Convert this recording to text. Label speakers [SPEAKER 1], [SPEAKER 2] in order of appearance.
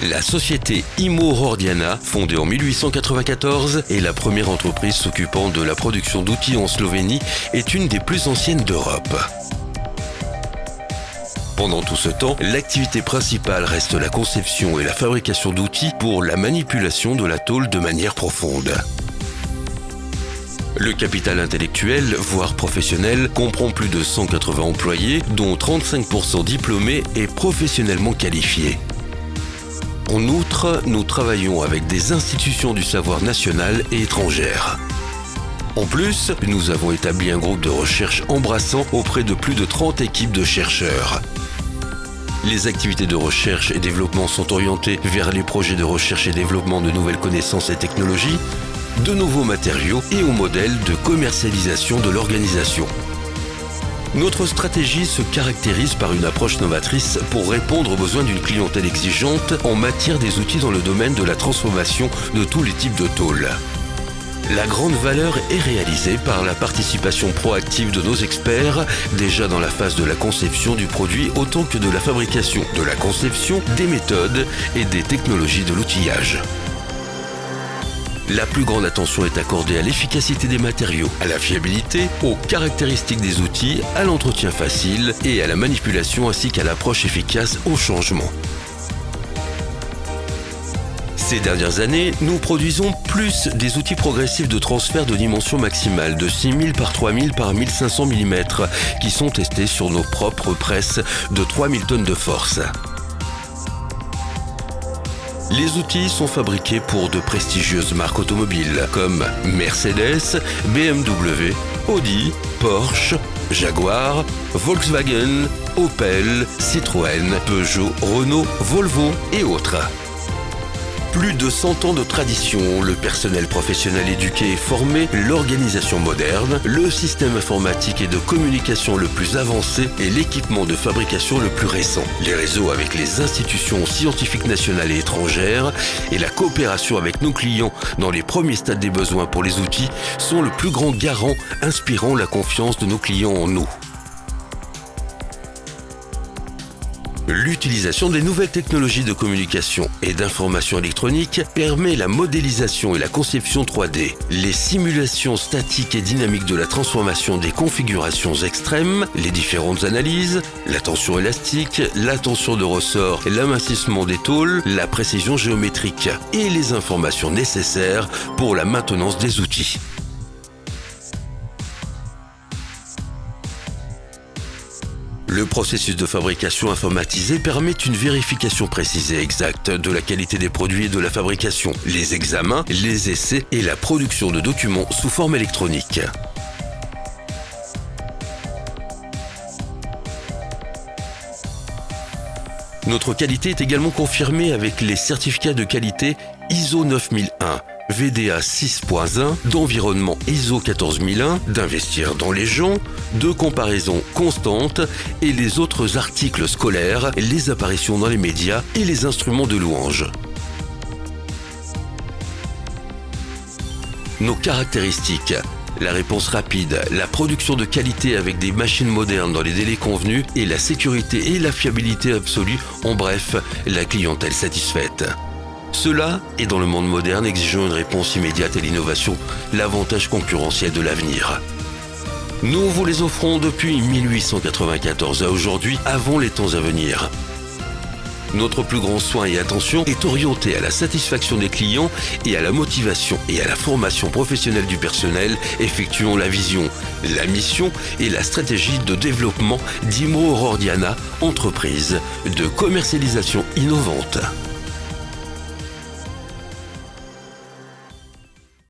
[SPEAKER 1] La société Immo Hordiana, fondée en 1894, est la première entreprise s'occupant de la production d'outils en Slovénie, est une des plus anciennes d'Europe. Pendant tout ce temps, l'activité principale reste la conception et la fabrication d'outils pour la manipulation de la tôle de manière profonde. Le capital intellectuel, voire professionnel, comprend plus de 180 employés, dont 35% diplômés et professionnellement qualifiés. En outre, nous travaillons avec des institutions du savoir national et étrangères. En plus, nous avons établi un groupe de recherche embrassant auprès de plus de 30 équipes de chercheurs. Les activités de recherche et développement sont orientées vers les projets de recherche et développement de nouvelles connaissances et technologies, de nouveaux matériaux et aux modèles de commercialisation de l'organisation. Notre stratégie se caractérise par une approche novatrice pour répondre aux besoins d'une clientèle exigeante en matière des outils dans le domaine de la transformation de tous les types de tôles. La grande valeur est réalisée par la participation proactive de nos experts, déjà dans la phase de la conception du produit autant que de la fabrication, de la conception, des méthodes et des technologies de l'outillage. La plus grande attention est accordée à l'efficacité des matériaux, à la fiabilité, aux caractéristiques des outils, à l'entretien facile et à la manipulation ainsi qu'à l'approche efficace au changement. Ces dernières années, nous produisons plus des outils progressifs de transfert de dimension maximale de 6000 par 3000 par 1500 mm qui sont testés sur nos propres presses de 3000 tonnes de force. Les outils sont fabriqués pour de prestigieuses marques automobiles comme Mercedes, BMW, Audi, Porsche, Jaguar, Volkswagen, Opel, Citroën, Peugeot, Renault, Volvo et autres. Plus de 100 ans de tradition, le personnel professionnel éduqué et formé, l'organisation moderne, le système informatique et de communication le plus avancé et l'équipement de fabrication le plus récent. Les réseaux avec les institutions scientifiques nationales et étrangères et la coopération avec nos clients dans les premiers stades des besoins pour les outils sont le plus grand garant inspirant la confiance de nos clients en nous. L'utilisation des nouvelles technologies de communication et d'information électronique permet la modélisation et la conception 3D, les simulations statiques et dynamiques de la transformation des configurations extrêmes, les différentes analyses, la tension élastique, la tension de ressort, l'amincissement des tôles, la précision géométrique et les informations nécessaires pour la maintenance des outils. Le processus de fabrication informatisé permet une vérification précise et exacte de la qualité des produits et de la fabrication, les examens, les essais et la production de documents sous forme électronique. Notre qualité est également confirmée avec les certificats de qualité ISO 9001, VDA 6.1, d'environnement ISO 14001, d'investir dans les gens, de comparaison constante et les autres articles scolaires, les apparitions dans les médias et les instruments de louange. Nos caractéristiques: la réponse rapide, la production de qualité avec des machines modernes dans les délais convenus et la sécurité et la fiabilité absolue, en bref, la clientèle satisfaite. Cela est dans le monde moderne exigeant une réponse immédiate à l'innovation, l'avantage concurrentiel de l'avenir. Nous vous les offrons depuis 1894 à aujourd'hui, avant les temps à venir. Notre plus grand soin et attention est orienté à la satisfaction des clients et à la motivation et à la formation professionnelle du personnel, effectuant la vision, la mission et la stratégie de développement d'Immo Hordiana, entreprise de commercialisation innovante.